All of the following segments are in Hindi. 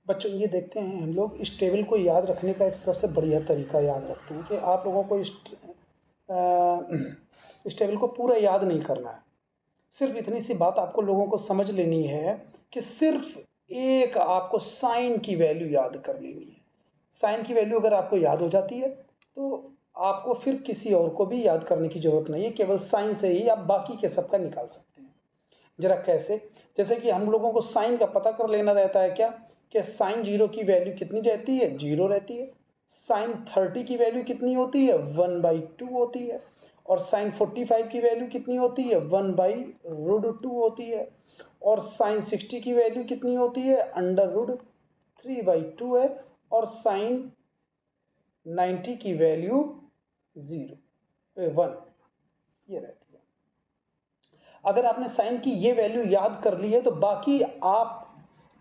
बच्चों ये देखते हैं हम लोग इस टेबल को याद रखने का एक सबसे बढ़िया तरीका याद रखते हैं कि आप लोगों को इस टेबल को पूरा याद नहीं करना है। सिर्फ इतनी सी बात आपको लोगों को समझ लेनी है कि सिर्फ एक आपको साइन की वैल्यू याद कर लेनी है। साइन की वैल्यू अगर आपको याद हो जाती है तो आपको फिर किसी और को भी याद करने की ज़रूरत नहीं है, केवल साइन से ही आप बाकी के सबका निकाल सकते हैं। जरा कैसे? जैसे कि हम लोगों को साइन का पता कर लेना रहता है क्या कि साइन 0 की वैल्यू कितनी रहती है? 0 रहती है। साइन 30 की वैल्यू कितनी होती है? 1/2 होती है। और साइन 45 की वैल्यू कितनी होती है? 1/√2 होती है। और साइन 60 की वैल्यू कितनी होती है? √3/2 है। और साइन 90 की वैल्यू 1 ये रहती है। अगर आपने साइन की ये वैल्यू याद कर ली है तो बाकी आप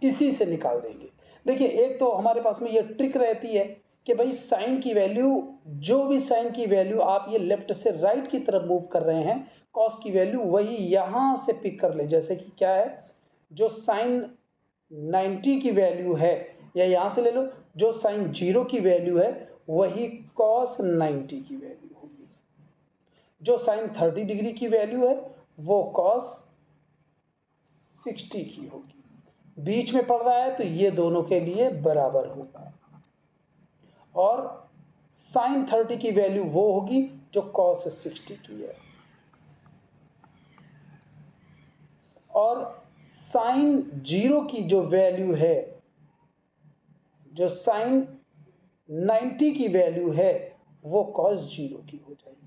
इसी से निकाल देंगे। देखिए, एक तो हमारे पास में ये ट्रिक रहती है कि भाई साइन की वैल्यू, जो भी साइन की वैल्यू आप ये लेफ्ट से राइट की तरफ मूव कर रहे हैं, कॉस की वैल्यू वही यहां से पिक कर ले। जैसे कि क्या है, जो साइन 90 की वैल्यू है, या यहां से ले लो, जो साइन 0 की वैल्यू है वही कॉस 90 की वैल्यू होगी। जो साइन 30 डिग्री की वैल्यू है वो कॉस 60 की होगी। बीच में पड़ रहा है तो ये दोनों के लिए बराबर होगा। और साइन 30 की वैल्यू वो होगी जो कॉस 60 की है। और साइन 0 की जो वैल्यू है, जो साइन 90 की वैल्यू है, वो कॉस 0 की हो जाएगी।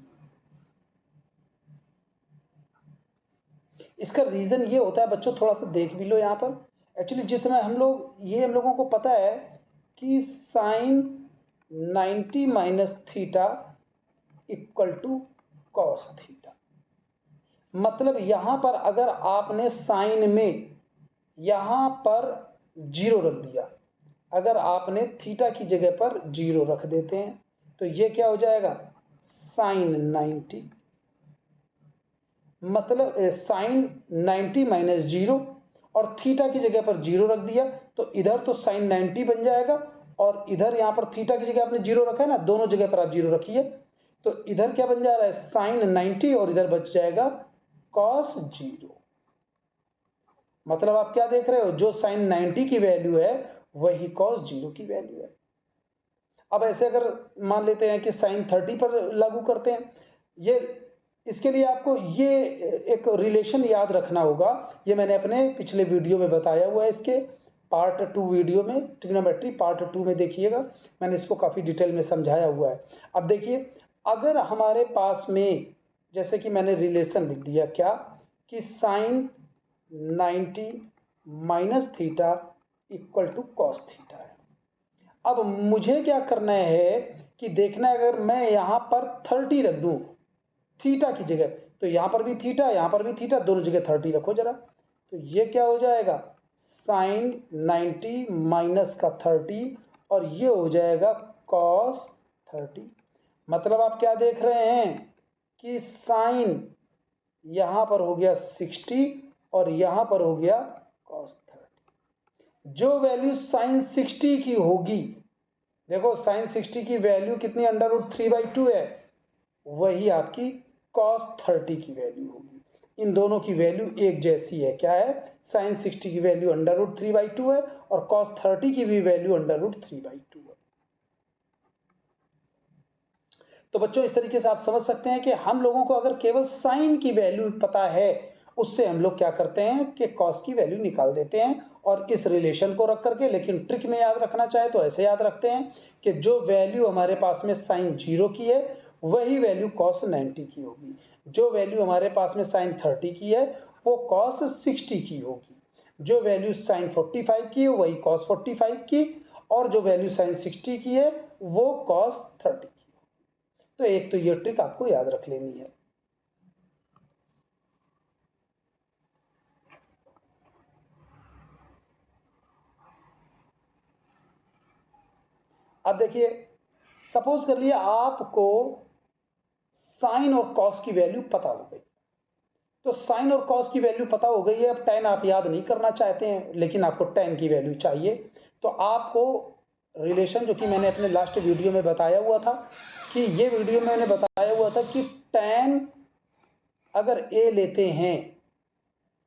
इसका रीजन ये होता है बच्चों, थोड़ा सा देख भी लो यहां पर। एक्चुअली जिस समय हम लोगों को पता है कि sine 90 minus theta equal to cos theta, मतलब यहां पर अगर आपने साइन में यहां पर 0 रख दिया, अगर आपने थीटा की जगह पर 0 रख देते हैं तो ये क्या हो जाएगा? साइन 90, मतलब साइन 90 माइनस 0, और थीटा की जगह पर 0 रख दिया तो इधर तो साइन 90 बन जाएगा, और इधर यहां पर थीटा की जगह आपने 0 रखा है ना, दोनों जगह पर आप 0 रखिए तो इधर क्या बन जा रहा है? साइन 90, और इधर बच जाएगा कॉस 0। मतलब आप क्या देख रहे हो, जो साइन 90 की वैल्यू है वही कॉस 0 की वैल्यू है। अब ऐसे अगर मान लेते हैं कि साइन 30 पर लागू करते हैं, ये इसके लिए आपको ये एक रिलेशन याद रखना होगा। ये मैंने अपने पिछले वीडियो में बताया हुआ है, इसके पार्ट 2 वीडियो में, ट्रिग्नोमेट्री पार्ट 2 में देखिएगा, मैंने इसको काफ़ी डिटेल में समझाया हुआ है। अब देखिए, अगर हमारे पास में, जैसे कि मैंने रिलेशन लिख दिया क्या, कि sine 90 minus theta equal to cos theta है। अब मुझे क्या करना है कि देखना है, अगर मैं यहां पर 30 रख दूं थीटा की जगह, तो यहां पर भी थीटा, यहां पर भी थीटा, दोनों जगह 30 रखो जरा, तो ये क्या हो जाएगा? साइन 90 माइनस का 30, और ये हो जाएगा कॉस 30। मतलब आप क्या देख रहे हैं कि साइन यहां पर हो गया 60 और यहां पर हो गया कॉस 30। जो वैल्यू साइन 60 की होगी, देखो साइन 60 की वैल्यू कितनी? √3/2 है, वही आपकी कॉस 30 की वैल्यू होगी। इन दोनों की वैल्यू एक जैसी है। क्या है? साइन 60 की वैल्यू √3/2 है और कॉस 30 की भी वैल्यू √3/2 है। तो बच्चों, इस तरीके से आप समझ सकते हैं कि हम लोगों को अगर केवल साइन की वैल्यू पता है, उससे हम लोग क्या करते हैं कि कॉस की वैल्यू निकाल देते हैं, और इस रिलेशन को रख करके, लेकिन ट्रिक में याद रखना चाहे तो ऐसे याद रखते हैं कि जो वैल्यू हमारे पास में साइन 0 की है वही वैल्यू कॉस 90 की होगी, जो वैल्यू हमारे पास में साइन 30 की है वो कॉस 60 की होगी, जो वैल्यू साइन 45 की है वही कॉस 45 की, और जो वैल्यू साइन 60 की है वो कॉस 30 की। तो एक तो ये ट्रिक आपको याद रख लेनी है। अब देखिए, सपोज कर लिए आपको साइन और कॉस की वैल्यू पता हो गई, तो साइन और कॉस की वैल्यू पता हो गई है। अब tan आप याद नहीं करना चाहते हैं, लेकिन आपको tan की वैल्यू चाहिए, तो आपको रिलेशन जो कि मैंने अपने लास्ट वीडियो में बताया हुआ था, कि ये वीडियो में मैंने बताया हुआ था कि tan अगर a लेते हैं,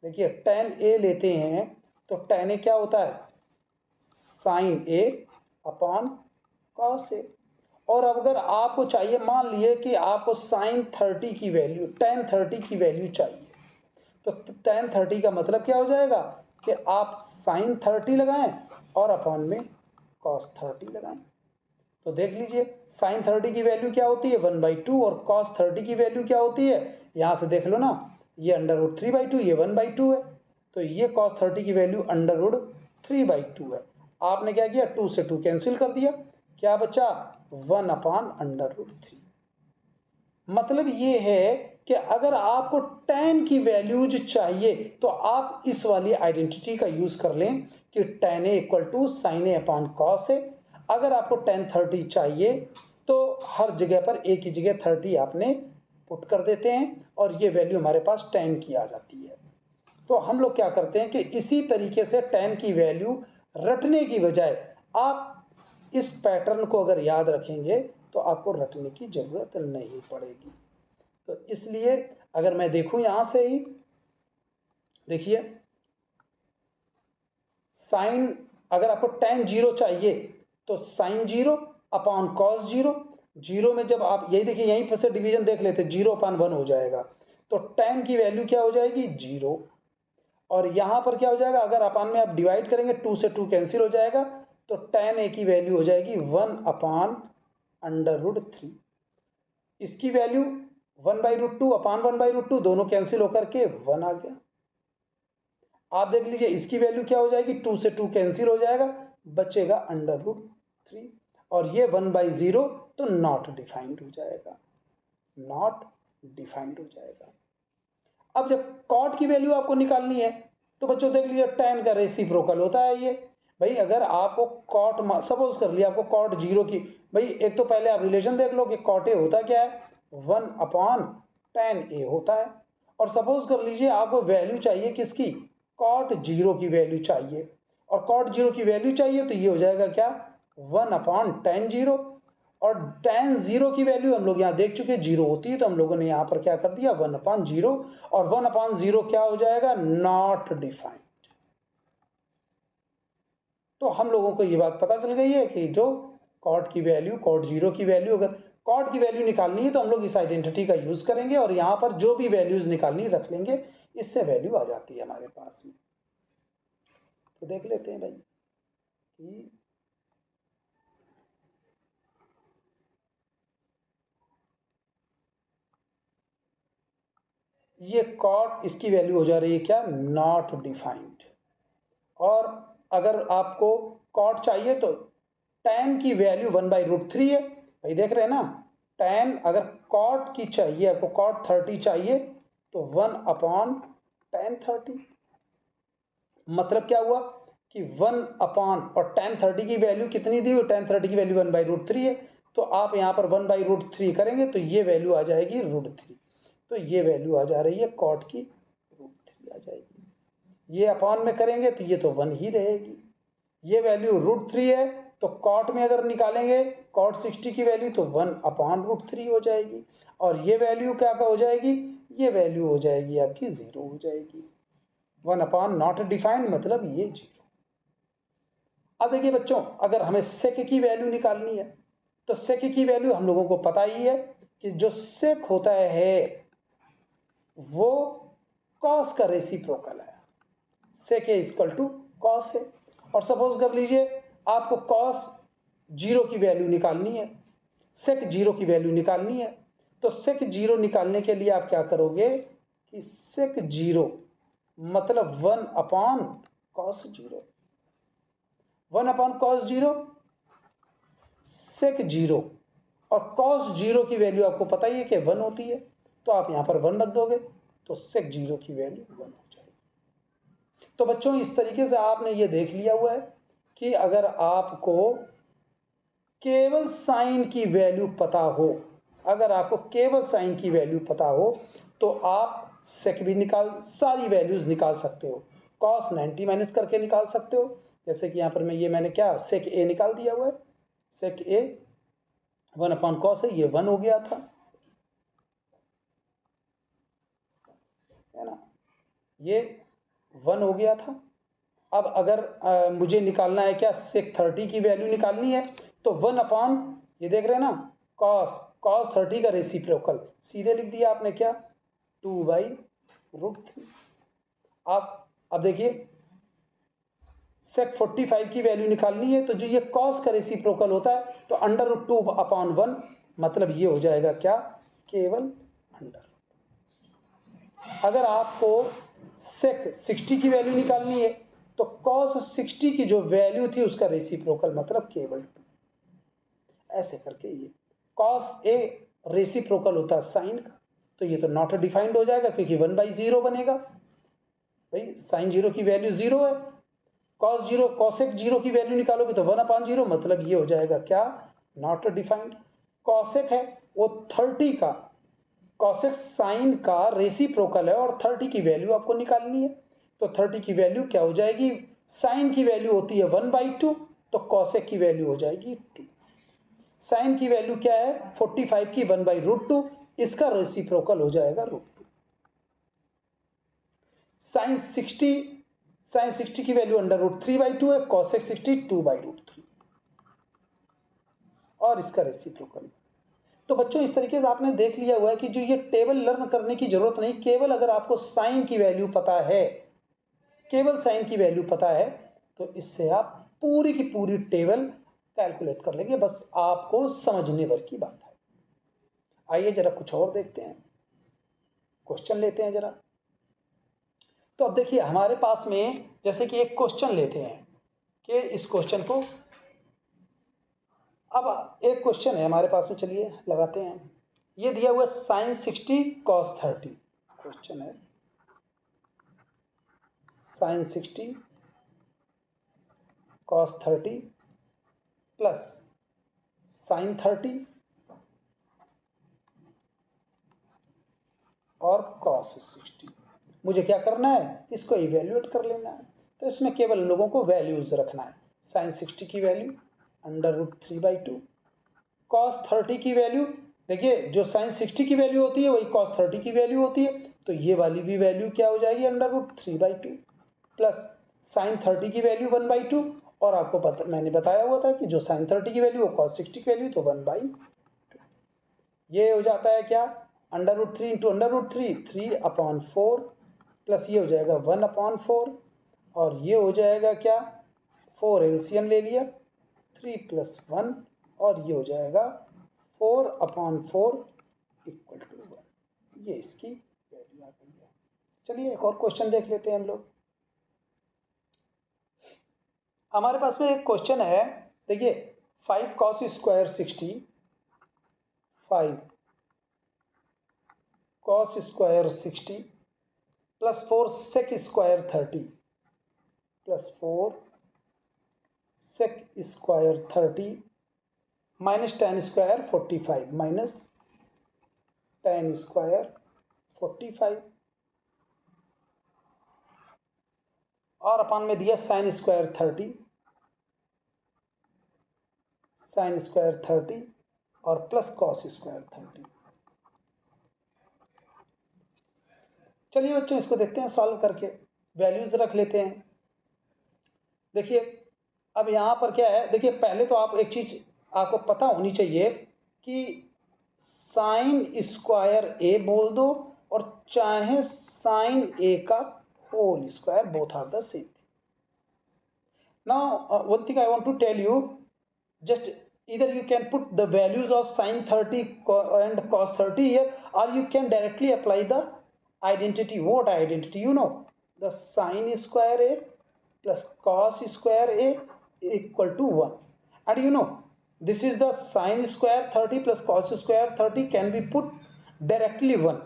देखिए tan a लेते हैं तो tan a क्या होता है, sin a upon cos a। और अगर आपको चाहिए, मान लिए कि आपको sin 30 की वैल्यू, tan 30 की वैल्यू चाहिए, तो tan 30 का मतलब क्या हो जाएगा कि आप sin 30 लगाएं और अपॉन में cos 30 लगाएं। तो देख लीजिए sin 30 की वैल्यू क्या होती है 1/2 और cos 30 की वैल्यू क्या होती है, यहां से देख लो ना, ये √3/2, ये 1/2 है, तो ये cos 30 की वैल्यू √3/2 है। आपने क्या किया, 2 से 2 कैंसिल कर दिया, क्या बचा 1/√3। मतलब ये है कि अगर आपको tan की वैल्यूज चाहिए तो आप इस वाली आइडेंटिटी का यूज कर लें कि tan a = sin a upon cos a। अगर आपको tan 30 चाहिए तो हर जगह पर a की जगह 30 आपने पुट कर देते हैं और ये वैल्यू हमारे पास tan की आ जाती है। तो हम लोग क्या करते हैं कि इसी तरीके से tan की वैल्यू रटने की बजाय आप इस पैटर्न को अगर याद रखेंगे तो आपको रटने की जरूरत नहीं पड़ेगी। तो इसलिए अगर मैं देखूं यहां से ही, देखिए साइन, अगर आपको tan 0 चाहिए तो sin 0 अपॉन cos 0, 0 में जब आप यही देखिए यहीं पर से डिवीजन देख लेते, 0/1 हो जाएगा, तो tan की वैल्यू क्या हो जाएगी 0, और यहां पर क्या हो जाएगा, अगर अपान में आप डिवाइड करेंगे 2 से 2 कैंसिल हो जाएगा, तो tan a की वैल्यू हो जाएगी 1/√3। इसकी वैल्यू 1/√2 अपॉन 1/√2 दोनों कैंसिल होकर के 1 आ गया। आप देख लीजिए इसकी वैल्यू क्या हो जाएगी, 2 से 2 कैंसिल हो जाएगा, बचेगा √3, और ये 1/0 तो नॉट डिफाइंड हो जाएगा, नॉट डिफाइंड हो जाएगा। अब जब कॉट की वैल्यू आपको निकालनी है तो बच्चों देख लीजिए tan का रेसिप्रोकल होता है ये। भाई अगर आपको कॉट, सपोज कर लिया आपको कॉट 0 की, भाई एक तो पहले आप रिलेशन देख लो कि कॉट ए होता क्या है, 1/tan a होता है। और सपोज कर लीजिए आपको वैल्यू चाहिए किसकी, कॉट 0 की वैल्यू चाहिए, और कॉट 0 की वैल्यू चाहिए तो ये हो जाएगा क्या 1/tan 0, और tan 0 की वैल्यू हम लोग यहाँ देख चुके 0 होती है, तो हम लोगों ने यहाँ पर क्या कर दिया 1/0, और 1/0 क्या हो जाएगा नॉट डिफाइंड। तो हम लोगों को ये बात पता चल गई है कि जो कॉट की वैल्यू, कॉट 0 की वैल्यू, अगर कॉट की वैल्यू निकालनी है तो हम लोग इस आइडेंटिटी का यूज करेंगे और यहाँ पर जो भी वैल्यूज निकालनी रख लेंगे, इससे वैल्यू आ जाती है हमारे पास में। तो देख लेते हैं भाई कि ये कॉट, इसकी वैल्यू हो जा रही है क्या नॉट डिफाइंड। और अगर आपको कॉट चाहिए तो tan की वैल्यू 1/√3 है, भाई देख रहे हैं ना, tan अगर कॉट की चाहिए, आपको कॉट 30 चाहिए तो 1/tan 30। मतलब क्या हुआ कि 1 और tan 30 की वैल्यू कितनी दी हुई, tan 30 की वैल्यू 1/√3 है, तो आप यहाँ पर 1/√3 करेंगे तो ये वैल्यू आ जाएगी √3, तो ये वैल्यू आ जा रही है कॉट की √3 आ जाएगी। ये अपॉन में करेंगे तो ये तो 1 ही रहेगी, ये वैल्यू √3 है, तो कॉट में अगर निकालेंगे कॉट 60 की वैल्यू तो 1/√3 हो जाएगी, और ये वैल्यू क्या हो जाएगी, ये वैल्यू हो जाएगी आपकी 0 हो जाएगी, 1 नॉट डिफाइंड मतलब ये 0। अब देखिए बच्चों, अगर हमें सेक की वैल्यू निकालनी है तो सेक की वैल्यू हम लोगों को पता ही है कि जो सेक होता है वो कॉस का रेसिप्रोकल है, सेक इक्वल टू कॉस है। और सपोज कर लीजिए आपको कॉस 0 की वैल्यु निकालनी है, सेक 0 की वैल्यू निकालनी है, तो सेक 0 निकालने के लिए आप क्या करोगे कि सेक 0 मतलब 1/cos 0, 1/cos 0 सेक 0, और cos 0 की वैल्यू आपको पता ही है कि 1 होती है, तो आप यहां पर 1 रख दोगे तो सेक 0 की वैल्यू 1 हो जाएगी। तो बच्चों इस तरीके से आपने ये देख लिया हुआ है कि अगर आपको केवल साइन की वैल्यू पता हो, अगर आपको केवल साइन की वैल्यू पता हो तो आप सेक भी निकाल, सारी वैल्यूज निकाल सकते हो, cos 90 माइनस करके निकाल सकते हो, जैसे कि यहाँ पर मैंने क्या सेक ए निकाल दिया हुआ है, सेक ए 1/cos है, ये 1 हो गया था, है ना, ये 1 हो गया था। अब अगर मुझे निकालना है क्या, सेक 30 की वैल्यू निकालनी है, तो 1 ये देख रहे हैं ना, cos 30 का रेसिप्रोकल सीधे लिख दिया आपने क्या, 2/√3। अब देखिए सेक 45 की वैल्यू निकालनी है, तो जो ये cos का रेसिप्रोकल होता है तो √2/1, मतलब ये हो जाएगा क्या, केवल अंडर। अगर आपको सेक 60 की वैल्यू निकालनी है तो cos 60 की जो वैल्यू थी उसका रेसिप्रोकल मतलब केवल 2। ऐसे करके ये cos ए रेसिप्रोकल होता है साइन का, तो ये तो नॉट डिफाइंड हो जाएगा क्योंकि 1/0 बनेगा। भाई साइन 0 की वैल्यू 0 है, cosec 0 की वैल्यू निकालोगे तो 1/0, मतलब ये हो जाएगा क्या, नॉट डिफाइंड। cosec है वो 30 का, cosec साइन का रेसिप्रोकल है और 30 की वैल्यू आपको निकालनी है, तो 30 की वैल्यू क्या हो जाएगी, साइन की वैल्यू होती है 1/2, तो cosec की वैल्यू हो जाएगी 2। साइन की वैल्यू क्या है 45 की 1/√2, इसका रेसिप्रोकल हो जाएगा √2। साइन 60 की वैल्यू √3/2 है, cosec 60 2/√3 और इसका रेसिप्रोकल। तो बच्चों इस तरीके से आपने देख लिया हुआ है कि जो ये टेबल लर्न करने की जरूरत नहीं, केवल अगर आपको साइन की वैल्यू पता है, केवल साइन की वैल्यू पता है, तो इससे आप पूरी की पूरी टेबल कैलकुलेट कर लेंगे, बस आपको समझने भर की बात है। आइए जरा कुछ और देखते हैं, क्वेश्चन लेते हैं जरा। तो अब देखिए हमारे पास में जैसे कि एक क्वेश्चन लेते हैं कि इस क्वेश्चन को, अब एक क्वेश्चन है हमारे पास में, चलिए लगाते हैं। ये दिया हुआ साइन 60 cos 30, क्वेश्चन है साइन 60 cos 30 प्लस साइन 30 और cos 60। मुझे क्या करना है, इसको इवेल्युएट कर लेना है, तो इसमें केवल लोगों को वैल्यूज रखना है। साइन 60 की वैल्यू √3/2, cos 30 की वैल्यू, देखिए जो साइन 60 की वैल्यू होती है वही cos 30 की वैल्यू होती है, तो ये वाली भी वैल्यू क्या हो जाएगी, √3/2 प्लस साइन 30 की वैल्यू 1/2, और आपको मैंने बताया हुआ था कि जो साइन 30 की वैल्यू cos 60 की वैल्यू तो 1/2, ये हो जाता है क्या, √3 इंटू √3 3/4 प्लस ये हो जाएगा 1/4, और ये हो जाएगा क्या, 4 एलसीएम ले लिया, 3 + 1, और ये हो जाएगा 4/4 इक्वल टू 1। ये इसकी वैल्यू आ गई है। चलिए एक और क्वेश्चन देख लेते हैं हम लोग। हमारे पास में एक क्वेश्चन है, देखिए 5 cos square 60, 5 cos square 60 plus 4 sec square 30 plus 4 sec square 30 minus tan square 45 minus tan square 45, और अपन में दिया साइन स्क्वायर 30, साइन स्क्वायर 30 और प्लस कॉस स्क्वायर 30। चलिए बच्चों इसको देखते हैं सॉल्व करके, वैल्यूज रख लेते हैं। देखिए अब यहाँ पर क्या है, देखिए पहले तो आप एक चीज आपको पता होनी चाहिए कि साइन स्क्वायर ए बोल दो और चाहे साइन ए का whole square, both are the same. Now one thing I want to tell you, just either you can put the values of sin 30 and cos 30 here, or you can directly apply the identity. What identity? You know, the sin square a plus cos square a equal to 1, and you know this is the sin square 30 plus cos square 30 can be put directly 1,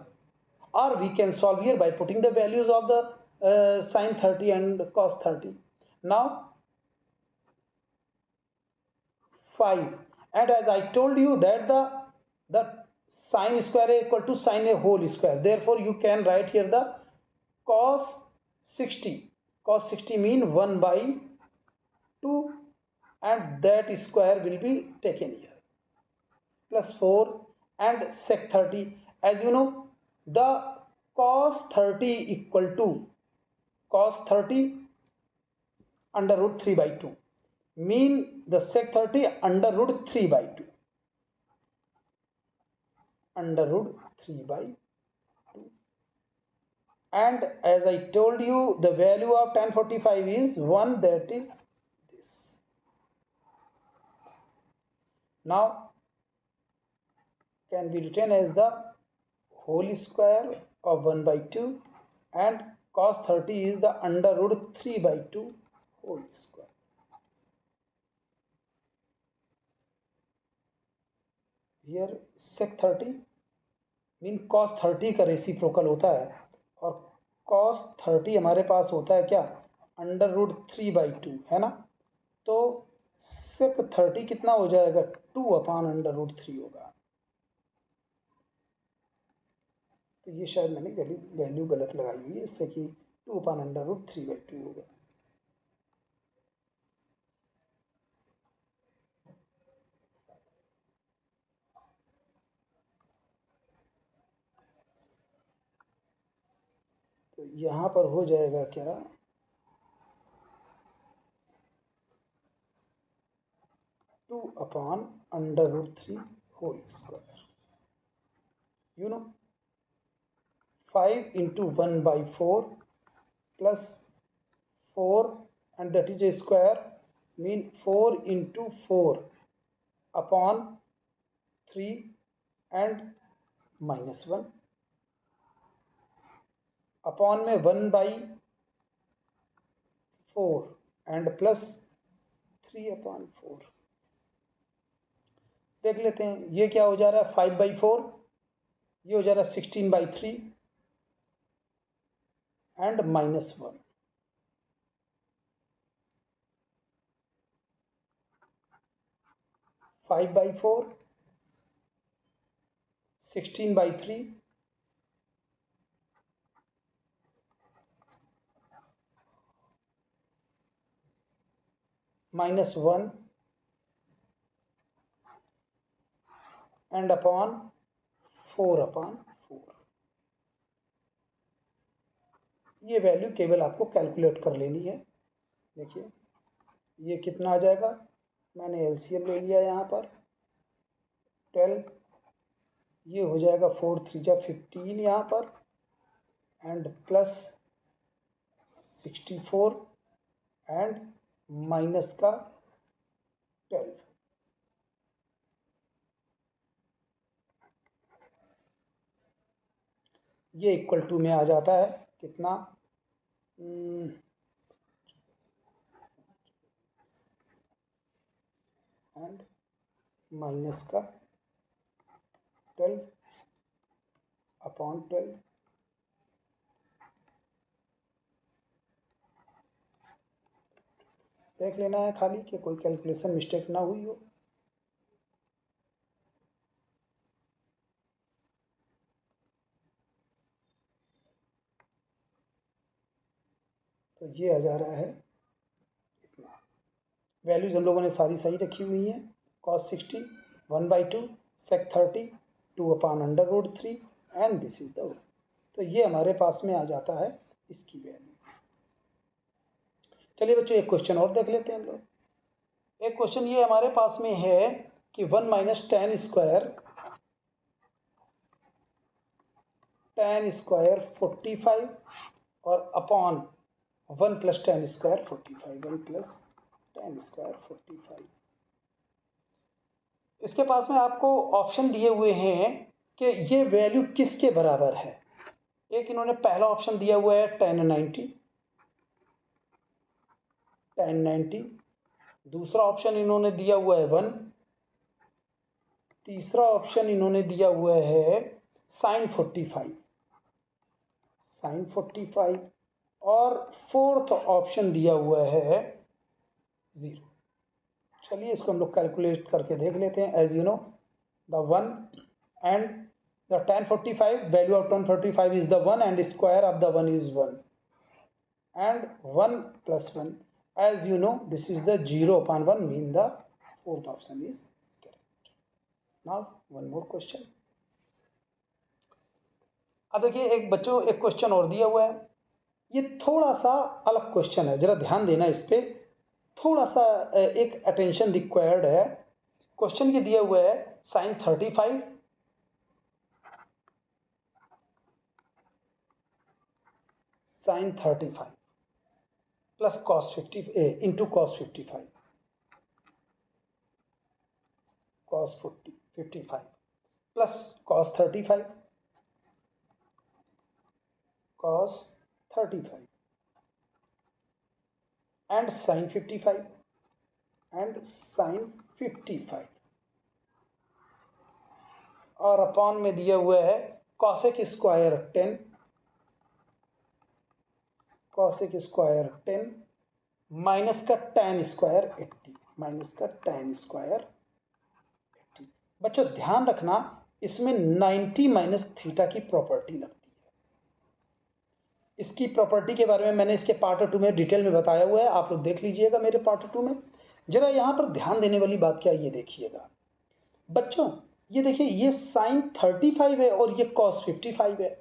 or we can solve here by putting the values of the sin 30 and cos 30. Now 5, and as I told you that the sine square a equal to sine a whole square, therefore you can write here the cos 60 mean 1/, 2 and that square will be taken here, plus 4 and sec 30. As you know, the cos 30 equal to cos 30 under root 3 by 2, mean the sec 30 under root 3 by 2, under root 3 by 2. And as I told you, the value of tan 45 is 1, that is this. Now can be written as the whole square of 1 by 2 and cos 30 is the under root 3 by 2 whole square. Here sec 30 mean cos 30 का रेसिप्रोकल होता है और cos 30 हमारे पास होता है क्या, अंडर रूट 3 by 2 है ना, तो sec 30 कितना हो जाएगा, 2 अपॉन अंडर रूट 3 होगा। तो ये शायद मैंने वैल्यू गलत लगाई हुई है, इससे कि 2 अपॉन अंडर रूट 3 by 2 होगा। तो यहाँ पर हो जाएगा क्या, 2 upon under root 3 whole square, you know 5 into 1 by 4 plus 4 and that is a square, mean 4 into 4 upon 3 and minus 1 upon में 1 by 4 and plus 3 upon 4। देख लेते हैं ये क्या हो जा रहा है, 5 by 4, ये हो जा रहा है 16 by 3 and minus 1, 5 by 4, 16 by 3 minus 1 and upon 4 upon 4। ये वैल्यू केवल आपको कैलकुलेट कर लेनी है। देखिए ये कितना आ जाएगा, मैंने एलसीएम ले लिया यहाँ पर 12, ये हो जाएगा 4 3 जा 15 यहाँ पर एंड प्लस 64 एंड माइनस का 12। ये इक्वल टू में आ जाता है कितना, एंड माइनस का 12 अपॉन 12। देख लेना है खाली कि कोई कैलकुलेशन मिस्टेक ना हुई हो। तो ये आ जा रहा है इतना। वैल्यूज हम लोगों ने सारी सही रखी हुई हैं, cos 60 1 by 2, sec 30 2 upon under root 3 and this is the. तो ये हमारे पास में आ जाता है इसकी वैल्यू। चलिए बच्चों एक क्वेश्चन और देख लेते हैं हम लोग। एक क्वेश्चन ये हमारे पास में है कि 1 माइनस tan स्क्वायर 45 और upon 1 plus tan square 45, 1 plus tan square 45। इसके पास में आपको ऑप्शन दिए हुए हैं कि ये वैल्यू किसके बराबर है। एक इन्होंने पहला ऑप्शन दिया हुआ है tan 90, दूसरा ऑप्शन इन्होंने दिया हुआ है 1, तीसरा ऑप्शन इन्होंने दिया हुआ है sin 45 और फोर्थ ऑप्शन दिया हुआ है 0। चलिए इसको हम लोग कैलकुलेट करके देख लेते हैं। As you know the 1 and the tan 45, value of tan 45 is the 1 and square of the 1 is 1 and 1 plus 1 As you know, this is the 0/1 mean the fourth option is correct. Now one more question. अब देखिए एक बच्चों एक क्वेश्चन और दिया हुआ है, ये थोड़ा सा अलग क्वेश्चन है, जरा ध्यान देना इस पे, थोड़ा सा एक अटेंशन रिक्वायर्ड है। क्वेश्चन ये दिया हुआ है sin 35 plus cos 50 into cos 55 cos 55 plus cos 35 cos 35 and sin 55 and sin 55 और अपॉन में दिया हुआ है cosec square 10 cosec square 10 minus का tan स्क्वायर 80 माइनस का tan स्क्वायर 80। बच्चों ध्यान रखना इसमें 90 माइनस थीटा की प्रॉपर्टी लगती है। इसकी प्रॉपर्टी के बारे में मैंने इसके पार्ट 2 में डिटेल में बताया हुआ है, आप लोग देख लीजिएगा मेरे पार्ट 2 में। जरा यहाँ पर ध्यान देने वाली बात क्या है ये देखिएगा बच्चों, ये देखिए ये sin 35 है और ये cos 55 है,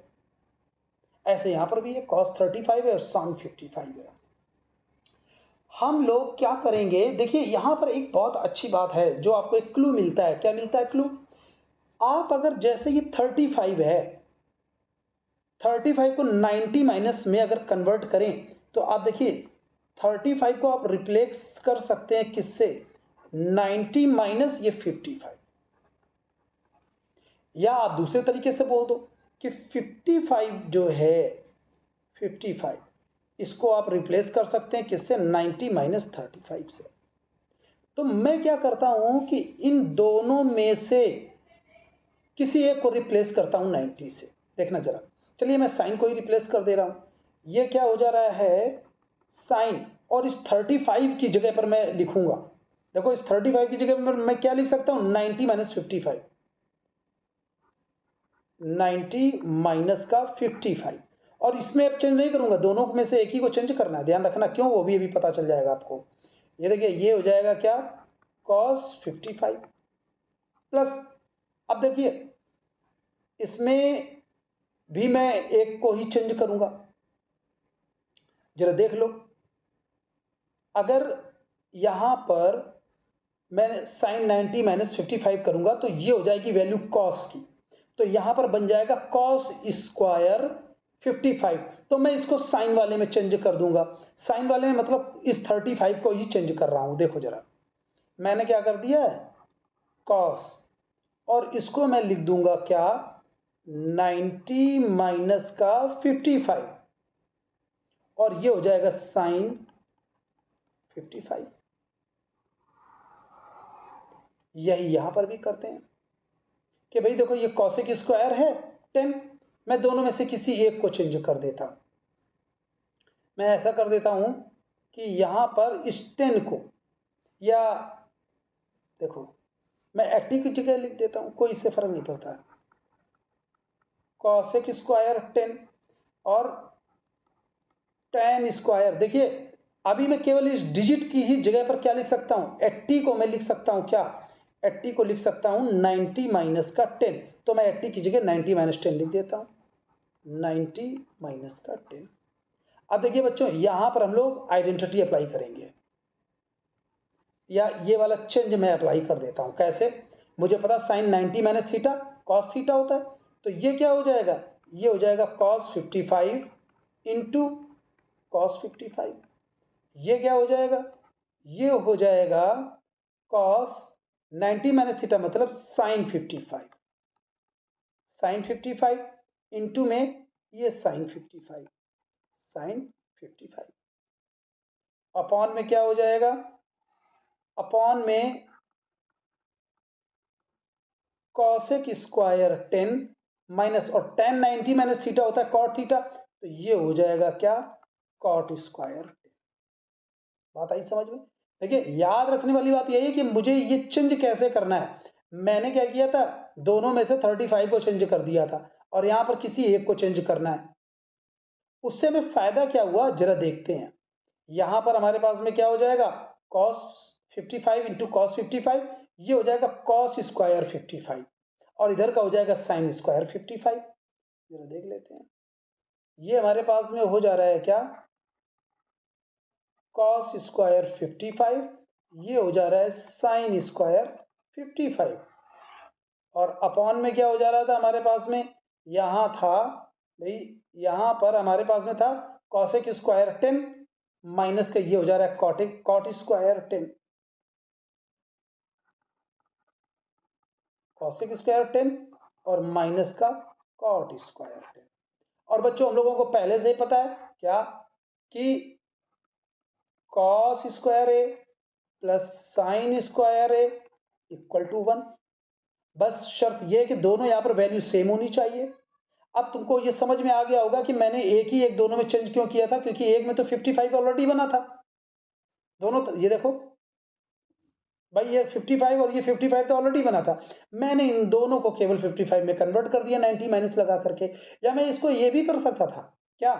ऐसे यहाँ पर भी है cos 35 है और sin 55 है। हम लोग क्या करेंगे, देखिए यहाँ पर एक बहुत अच्छी बात है जो आपको एक क्लू मिलता है। क्या मिलता है क्लू? आप अगर जैसे ये 35 है, 35 को 90 माइनस में अगर कन्वर्ट करें तो आप देखिए 35 को आप रिप्लेस कर सकते हैं किससे? 90 माइनस ये 55, या आप दूसरे तरीके से बोल दो कि 55 जो है 55 इसको आप रिप्लेस कर सकते हैं किससे? 90 माइनस 35 से। तो मैं क्या करता हूं कि इन दोनों में से किसी एक को रिप्लेस करता हूं 90 से। देखना जरा, चलिए मैं साइन को ही रिप्लेस कर दे रहा हूं। ये क्या हो जा रहा है साइन, और इस 35 की जगह पर मैं लिखूंगा, देखो इस 35 की जगह पर मैं क्या लिख सकता हूं? 90 माइनस 55, 90 माइनस का 55, और इसमें अब चेंज नहीं करूंगा, दोनों में से एक ही को चेंज करना है। ध्यान रखना क्यों, वो भी अभी पता चल जाएगा आपको। ये देखिए ये हो जाएगा क्या? cos 55 प्लस, अब देखिए इसमें भी मैं एक को ही चेंज करूंगा, जरा देख लो। अगर यहां पर मैं sin 90 माइनस 55 करूंगा तो ये हो जाएगी वैल्यू cos की, तो यहां पर बन जाएगा cos स्क्वायर 55। तो मैं इसको साइन वाले में चेंज कर दूंगा, साइन वाले में मतलब इस 35 को ही चेंज कर रहा हूं। देखो जरा मैंने क्या कर दिया है cos, और इसको मैं लिख दूंगा क्या? 90 माइनस का 55, और ये हो जाएगा साइन 55। यही यहां पर भी करते हैं कि भाई देखो ये कॉसेक स्क्वायर है 10, मैं दोनों में से किसी एक को चेंज कर देता हूं। मैं ऐसा कर देता हूं कि यहां पर इस 10 को, या देखो मैं 80 की जगह लिख देता हूं, कोई इससे फर्क नहीं पड़ता। कॉसेक स्क्वायर 10 और tan स्क्वायर, देखिए अभी मैं केवल इस डिजिट की ही जगह पर क्या लिख सकता हूं? 80 को मैं लिख सकता हूं क्या? 80 को लिख सकता हूं 90 माइनस का 10, तो मैं 80 की जगह 90 माइनस 10 लिख देता हूं, 90 माइनस का 10। अब देखिए बच्चों यहां पर हम लोग आइडेंटिटी अप्लाई करेंगे, या ये वाला चेंज मैं अप्लाई कर देता हूं। कैसे? मुझे पता sine 90 minus theta cos theta होता है, तो ये क्या हो जाएगा? ये हो जाएगा cos 55 इंटू cos 55। ये क्या हो जाएगा? ये हो जाएगा cos 90 माइनस थीटा मतलब साइन 55, साइन 55 इंटू में ये साइन 55, साइन 55 अपॉन में क्या हो जाएगा? अपॉन में कॉसेक स्क्वायर 10 माइनस, और tan 90 माइनस थीटा होता है कॉट थीटा, तो ये हो जाएगा क्या? Cot square 10। बात आई समझ में? देखिए याद रखने वाली बात यही है कि मुझे ये चेंज कैसे करना है। मैंने क्या किया था, दोनों में से 35 को चेंज कर दिया था, और यहां पर किसी एक को चेंज करना है। उससे हमें फायदा क्या हुआ जरा देखते हैं। यहां पर हमारे पास में क्या हो जाएगा, cos 55 इंटू कॉस 55, ये हो जाएगा cos स्क्वायर 55, और इधर का हो जाएगा साइन स्क्वायर 55। जरा देख लेते हैं, ये हमारे पास में हो जा रहा है क्या, cos स्क्वायर 55, ये हो जा रहा है साइन स्क्वायर 55, और अपॉन में क्या हो जा रहा था हमारे पास में, यहां था भाई, यहां पर हमारे पास में था कॉसेक स्क्वायर 10, माइनस का ये हो जा रहा है कॉटिक कॉट स्क्वायर 10, कॉसेक स्क्वायर 10 और माइनस का कॉट स्क्वायर 10। और बच्चों हम लोगों को पहले से ही पता है क्या, कि cos square A plus sine square A equal to 1। बस शर्त यह है कि दोनों यहां पर वैल्यू सेम होनी चाहिए। अब तुमको ये समझ में आ गया होगा कि मैंने एक दोनों में चेंज क्यों किया था, क्योंकि एक में तो 55 ऑलरेडी बना था। दोनों तो ये देखो भाई, ये 55 और ये 55 तो ऑलरेडी बना था, मैंने इन दोनों को केवल 55 में कन्वर्ट कर दिया 90 माइनस लगा करके। या मैं इसको ये भी कर सकता था क्या,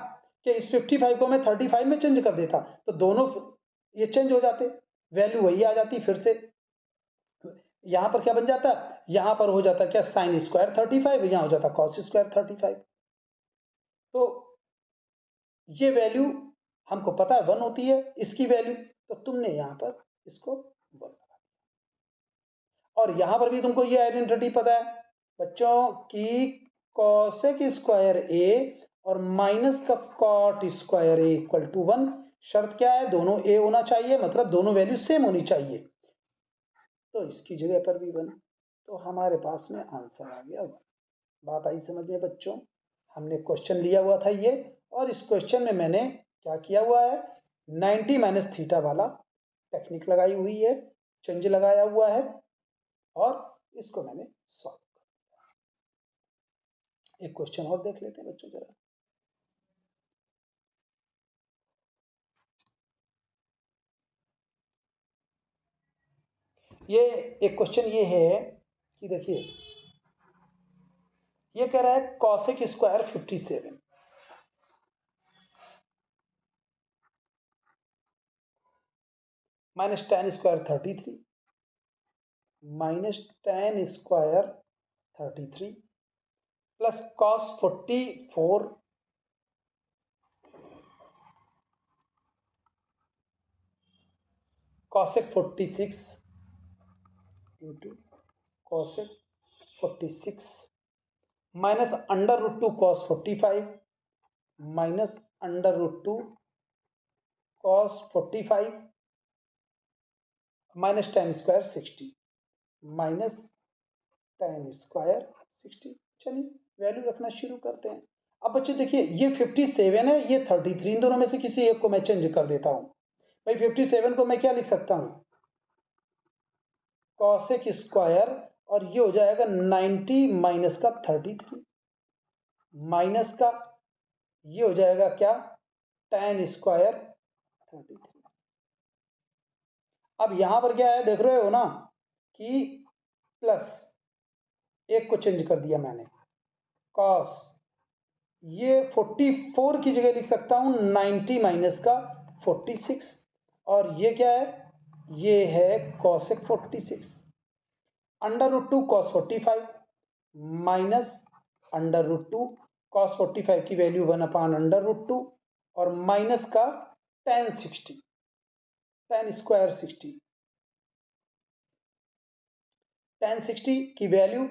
कि इस 55 को मैं 35 में चेंज कर देता, तो दोनों ये चेंज हो जाते, वैल्यू वही आ जाती फिर से। यहां पर क्या बन जाता, यहां पर हो जाता क्या, साइन स्क्वायर 35, यहां हो जाता कॉस स्क्वायर 35। तो ये वैल्यू हमको पता है 1 होती है इसकी वैल्यू, तो तुमने यहां पर इसको 1 लगा दिया। और यहां पर भी तुमको ये आइडेंटिटी पता है बच्चों की, कॉसेक स्क्वायर ए और माइनस का cot square A equal to 1। शर्त क्या है, दोनों ए होना चाहिए, मतलब दोनों वैल्यू सेम होनी चाहिए। तो इसकी जगह पर भी 1, तो हमारे पास में आंसर आ गया 1। बात आई समझ में बच्चों, हमने क्वेश्चन लिया हुआ था ये, और इस क्वेश्चन में मैंने क्या किया हुआ है, 90 माइनस थीटा वाला टेक्निक लगाई हुई है, चेंज लगाया हुआ है, और इसको मैंने सॉल्व कर दिया। एक क्वेश्चन और देख लेते हैं बच्चों जरा। ये एक क्वेश्चन ये है कि देखिए, ये कह रहा है cosec square 57 minus tan square 33 minus tan square 33 plus cos 44 cosec 46 into cosec 46 minus under root 2 cos 45 minus under root 2 cos 45 minus tan square 60 minus tan square 60। चलिए वैल्यू रखना शुरू करते हैं। अब बच्चे देखिए, ये 57 है, ये 33, इन दोनों में से किसी एक को मैं चेंज कर देता हूं। भाई 57 को मैं क्या लिख सकता हूं, कॉसेक स्क्वायर, और ये हो जाएगा 90 माइनस का 33 माइनस का ये हो जाएगा क्या, टेन स्क्वायर 33। अब यहां पर क्या है देख रहे हो ना, कि प्लस एक को चेंज कर दिया मैंने, कॉस, ये 44 की जगह लिख सकता हूं 90 माइनस का 46, और ये क्या है, ये है cosec 46 under root 2 cos 45 minus under root 2 cos 45 की वैल्यू 1 अपान अंडर रूट 2, और माइनस का टेन 60 टेन स्क्वायर 60, टेन 60 की वैल्यू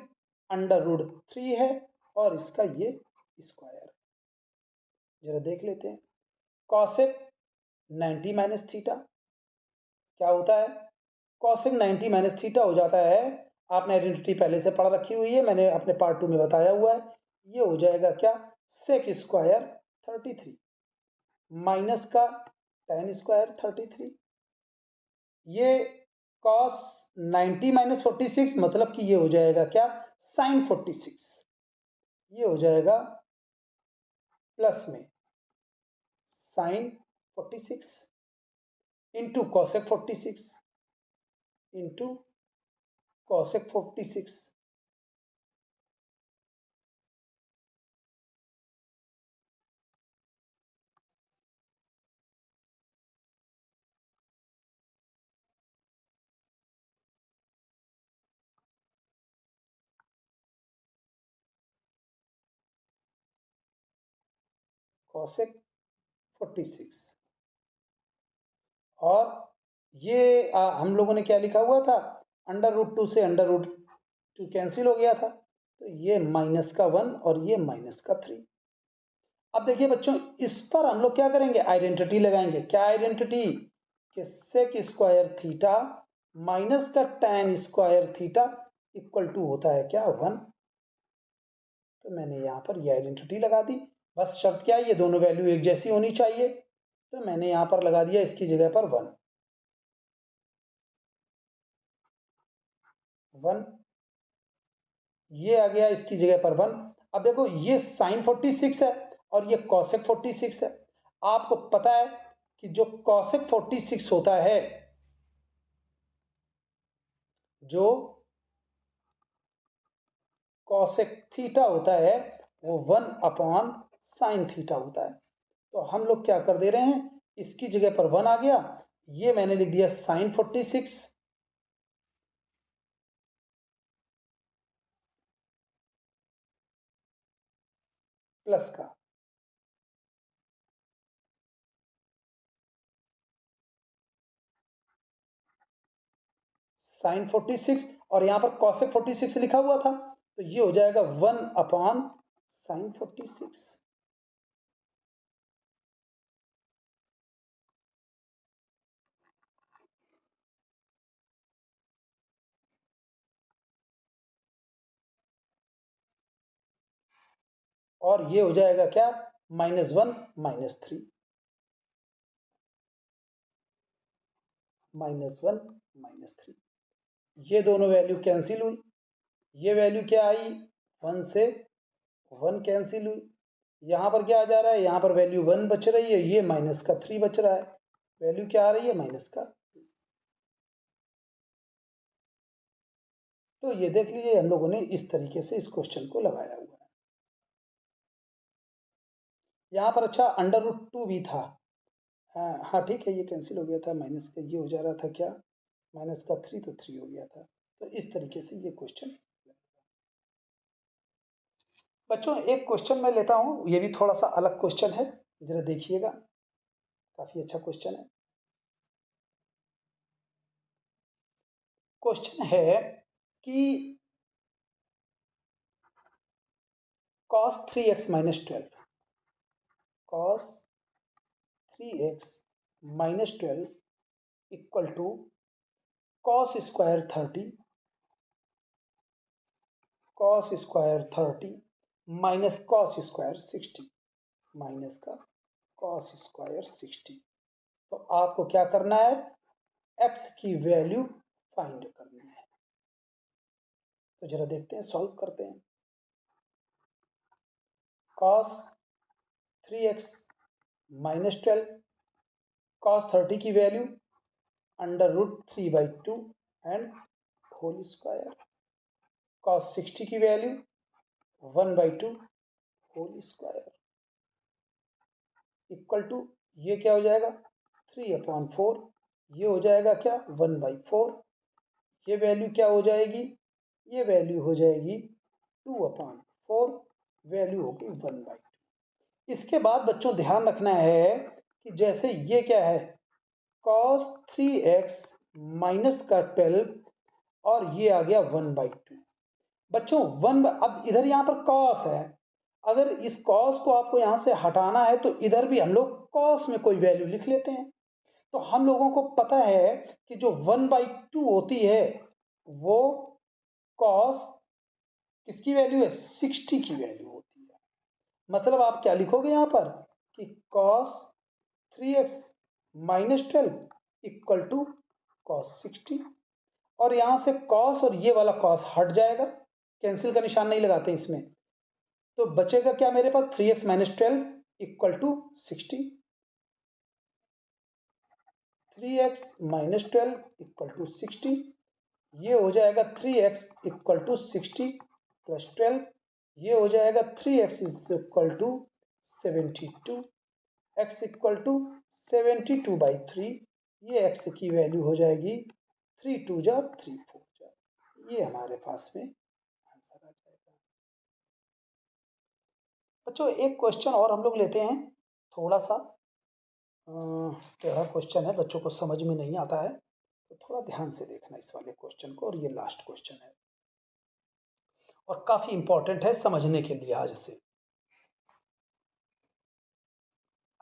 अंडर रूट 3 है, और इसका ये स्क्वायर। जरा देख लेते हैं, कॉसेक 90 माइनस थीटा क्या होता है, कॉसेक 90 माइनस थीटा हो जाता है, आपने आइडेंटिटी पहले से पढ़ रखी हुई है, मैंने अपने पार्ट 2 में बताया हुआ है, ये हो जाएगा क्या, सेक स्क्वायर 33 माइनस का टेन स्क्वायर 33। ये कॉस 90 माइनस 46 मतलब कि ये हो जाएगा क्या, साइन 46, ये हो जाएगा प्लस में sine 46 into cosec 46 into cosec 46 cosec 46। और ये हम लोगों ने क्या लिखा हुआ था, √2 से √2 कैंसिल हो गया था, तो ये -1 और ये -3। अब देखिए बच्चों, इस पर हम लोग क्या करेंगे, आइडेंटिटी लगाएंगे। क्या आइडेंटिटी, कि सेक स्क्वायर थीटा माइनस का tan square theta equal to होता है क्या, 1। तो मैंने यहाँ पर ये आइडेंटिटी लगा दी। बस शर्त क्या है, ये दोनों वैल्यू एक जैसी होनी चाहिए, तो मैंने यहाँ पर लगा दिया इसकी जगह पर 1, ये आ गया इसकी जगह पर 1। अब देखो ये साइन 46 है और ये कॉसेक 46 है। आपको पता है कि जो कॉसेक 46 होता है, जो कॉसेक थीटा होता है, वो 1/sin थीटा होता है। तो हम लोग क्या कर दे रहे हैं, इसकी जगह पर 1 आ गया, ये मैंने लिख दिया साइन 46 प्लस का साइन 46, और यहां पर कॉसेक 46 लिखा हुआ था, तो ये हो जाएगा 1/sin 46। और ये हो जाएगा क्या, -1 -3, -1 -3। ये दोनों वैल्यू कैंसिल हुई, ये वैल्यू क्या आई, 1 से 1 कैंसिल हुई। यहाँ पर क्या आ जा रहा है, यहाँ पर वैल्यू 1 बच रही है, ये -3 बच रहा है, वैल्यू क्या आ रही है, -। तो ये देख लीजिए, हम लोगों ने इस तरीके से इस क्वेश्चन को लगाया हुआ है। यहाँ पर अच्छा √2 भी था, हाँ ठीक है, ये कैंसिल हो गया था, माइनस का ये हो जा रहा था क्या, -3, तो 3 हो गया था। तो इस तरीके से ये क्वेश्चन। बच्चों एक क्वेश्चन मैं लेता हूँ, ये भी थोड़ा सा अलग क्वेश्चन है, जरा देखिएगा, काफी अच्छा क्वेश्चन है। क्वेश्चन है कि cos 3x minus 12, cos 3x minus 12 equal to cos square 30, cos square 30 minus cos square 60, minus का cos स्क्वायर 60। तो आपको क्या करना है, x की वैल्यू फाइंड करनी है। तो जरा देखते हैं, सॉल्व करते हैं। cos 3x minus 12, cos 30 की value √3/2 and whole square, cos 60 की value 1/2 whole square equal to, ये क्या हो जाएगा 3/4, ये हो जाएगा क्या 1/4, ये वैल्यू क्या हो जाएगी, ये वैल्यू हो जाएगी 2/4, वैल्यू होगी 1/2। इसके बाद बच्चों ध्यान रखना है कि जैसे ये क्या है, cos 3x माइनस का 12 और ये आ गया 1/2। बच्चों अब इधर यहाँ पर cos है, अगर इस cos को आपको यहाँ से हटाना है तो इधर भी हम लोग cos में कोई वैल्यू लिख लेते हैं। तो हम लोगों को पता है कि जो 1/2 होती है वो cos किसकी वैल्यू है, 60 की वैल्यू होती है। मतलब आप क्या लिखोगे यहाँ पर कि cos 3x minus 12 equal to cos 60, और यहां से cos और ये वाला cos हट जाएगा, कैंसिल का निशान नहीं लगाते इसमें, तो बचेगा क्या मेरे पास 3x minus 12 equal to 60, 3x minus 12 equal to 60, ये हो जाएगा 3x इक्वल टू 60 प्लस 12, ये हो जाएगा 3x is equal to 72, x equal to 72/3, ये x की वैल्यू हो जाएगी 3 2 जा 3 4 जा, ये हमारे पास में आंसर आ जाएगा। बच्चों एक क्वेश्चन और हम लोग लेते हैं, थोड़ा सा टेढ़ा क्वेश्चन है, बच्चों को समझ में नहीं आता है, तो थोड़ा ध्यान से देखना इस वाले क्वेश्चन को। और ये लास्ट क्वेश्चन है और काफी इंपॉर्टेंट है समझने के लिहाज से।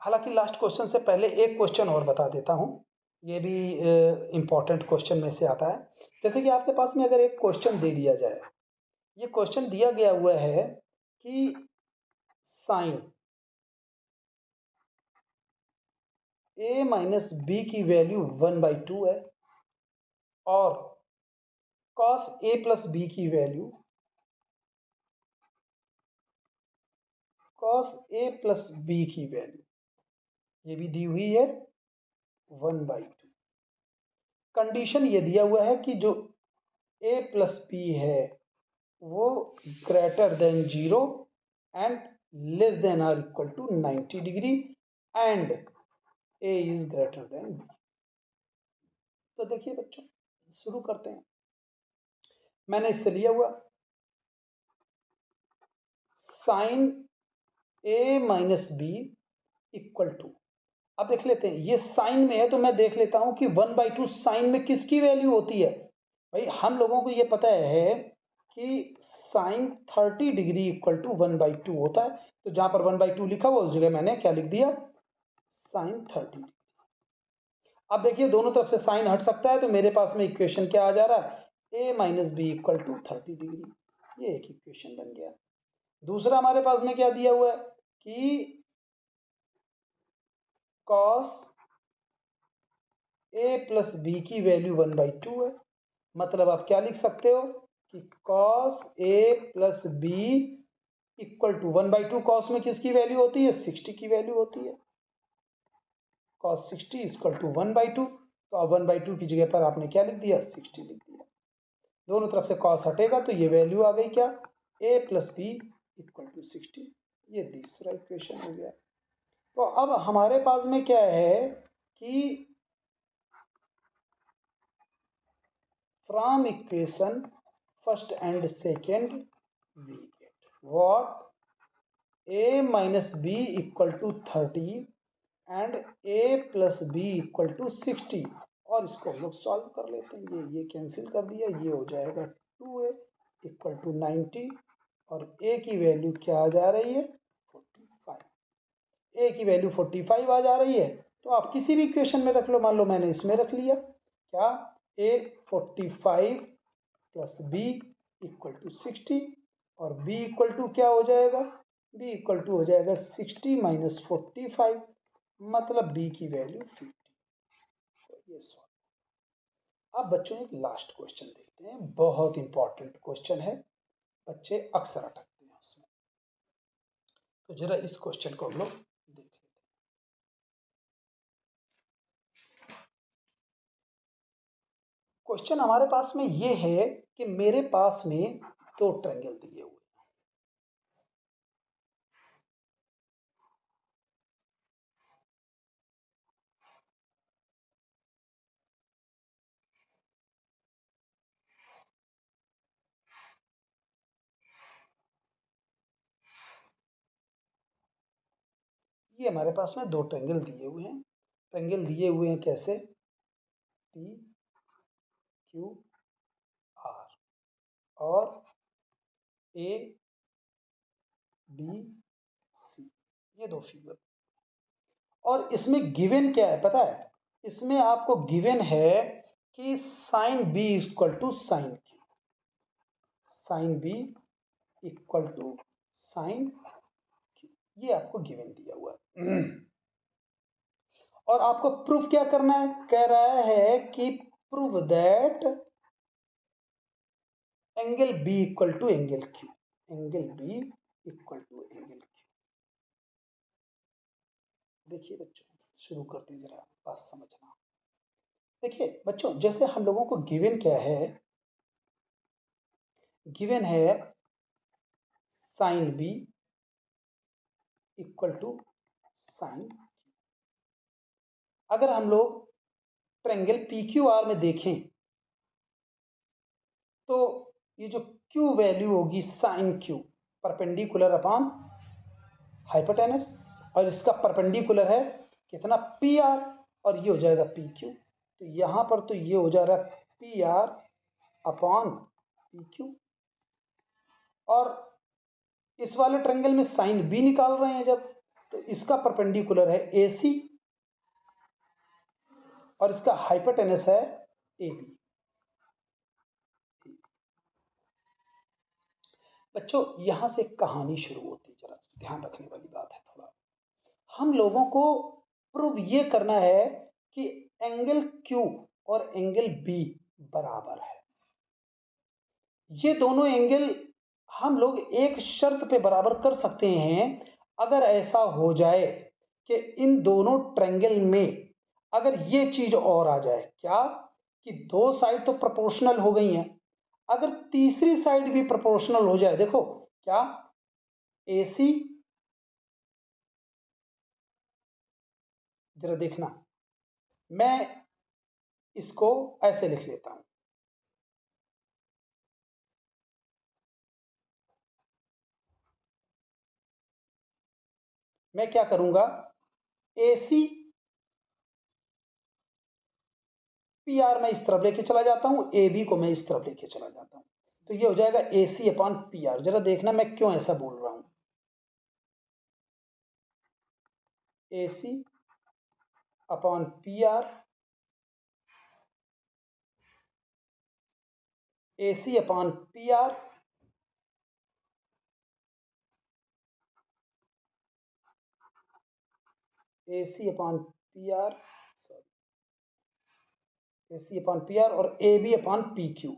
हालांकि लास्ट क्वेश्चन से पहले एक क्वेश्चन और बता देता हूं, ये भी इंपॉर्टेंट क्वेश्चन में से आता है। जैसे कि आपके पास में अगर एक क्वेश्चन दे दिया जाए, ये क्वेश्चन दिया गया हुआ है कि साइन a माइनस बी की वैल्यू 1/2 है और cos a प्लस बी की value cos a plus B की वैल्यू ये भी दी हुई है 1/2। कंडीशन ये दिया हुआ है कि जो a प्लस बी है वो greater than 0 and less than or equal to 90 degree and a is greater than b। तो देखिए बच्चों, शुरू करते हैं। मैंने इससे लिया हुआ sine a minus B equal to, अब देख लेते हैं, ये साइन में है तो मैं देख लेता हूं कि 1/2 साइन में किसकी वैल्यू होती है। भाई हम लोगों को ये पता है कि साइन 30 डिग्री इक्वल टू 1/2 होता है, तो जहां पर 1/2 लिखा हुआ उस जगह मैंने क्या लिख दिया, साइन 30। अब देखिए दोनों तरफ से साइन हट सकता है, तो मेरे पास में इक्वेशन क्या आ जा रहा है, a minus B equal to 30 degree. ये एक इक्वेशन बन गया। दूसरा हमारे पास में क्या दिया हुआ है कि cos a प्लस बी की वैल्यू 1/2 है। मतलब आप क्या लिख सकते हो कि cos a plus B equal to 1/2, cos में किसकी वैल्यू होती है, 60 की वैल्यू होती है। cos 60 इक्वल टू 1/2, तो अब 1/2 की जगह पर आपने क्या लिख दिया, 60 लिख दिया। दोनों तरफ से cos हटेगा तो ये वैल्यू आ गई क्या, a plus B equal to 60। ये दूसरा इक्वेशन हो गया। तो अब हमारे पास में क्या है कि from equation first and second we get what, a minus B equal to 30 and a plus B equal to 60। और इसको हम लोग सॉल्व कर लेते हैं। ये कैंसिल कर दिया, ये हो जाएगा 2a इक्वल टू 90 और a की वैल्यू क्या आ जा रही है, 45। a की वैल्यू 45 आ जा रही है, तो आप किसी भी इक्वेशन में रख लो। मान लो मैंने इसमें रख लिया क्या, a 45 plus b equal to 60 और b इक्वल टू क्या हो जाएगा, b इक्वल टू हो जाएगा 60 माइनस 45, मतलब b की वैल्यू 50। तो ये सॉल्व। अब बच्चों एक लास्ट क्वेश्चन देखते हैं, बहुत इंपॉर्टेंट क्वेश्चन है, बच्चे अक्सर अटकते हैं उसमें। तो जरा इस क्वेश्चन को हम लोग देख लेते हैं। क्वेश्चन हमारे पास में ये है कि मेरे पास में दो ट्रायंगल दिए हुए, ये हमारे पास में दो ट्रायंगल दिए हुए हैं। ट्रायंगल दिए हुए हैं कैसे, पी क्यू आर और ए बी सी, ये दो फिगर। और इसमें गिवन क्या है पता है, इसमें आपको गिवन है कि sine B equal to sine Q, sine B equal to sine Q, ये आपको गिवन दिया हुआ है। और आपको प्रूफ क्या करना है, कह रहा है कि prove that angle B equal to angle Q, angle B equal to angle Q. देखिए बच्चों, शुरू करते हैं, जरा बात समझना। देखिए बच्चों, जैसे हम लोगों को गिवन क्या है, गिवन है sine B equal to sine, अगर हम लोग ट्रायंगल पी क्यू आर में देखें तो ये जो Q वैल्यू होगी sine Q perpendicular upon hypotenuse, और इसका परपेंडिकुलर है कितना, पी आर, और ये हो जाएगा पी क्यू। तो यहां पर तो ये हो जा रहा है P R upon P Q. और इस वाले ट्रायंगल में साइन बी निकाल रहे हैं जब, तो इसका परपेंडिकुलर है ए सी और इसका हाइपोटेनस है ए बी। बच्चों यहां से कहानी शुरू होती है, जरा ध्यान रखने वाली बात है थोड़ा। हम लोगों को प्रूव ये करना है कि एंगल क्यू और एंगल बी बराबर है। ये दोनों एंगल हम लोग एक शर्त पे बराबर कर सकते हैं, अगर ऐसा हो जाए कि इन दोनों ट्रायंगल में अगर ये चीज और आ जाए, क्या कि दो साइड तो प्रोपोर्शनल हो गई हैं, अगर तीसरी साइड भी प्रोपोर्शनल हो जाए, देखो क्या, AC, जरा देखना, मैं इसको ऐसे लिख लेता हूं, मैं क्या करूंगा, AC PR मैं इस तरफ लेके चला जाता हूं, AB को मैं इस तरफ लेके चला जाता हूं, तो ये हो जाएगा AC अपॉन PR। जरा देखना मैं क्यों ऐसा बोल रहा हूं, AC upon PR, AC upon PR, AC upon PR, sorry, AC upon PR और AB upon PQ,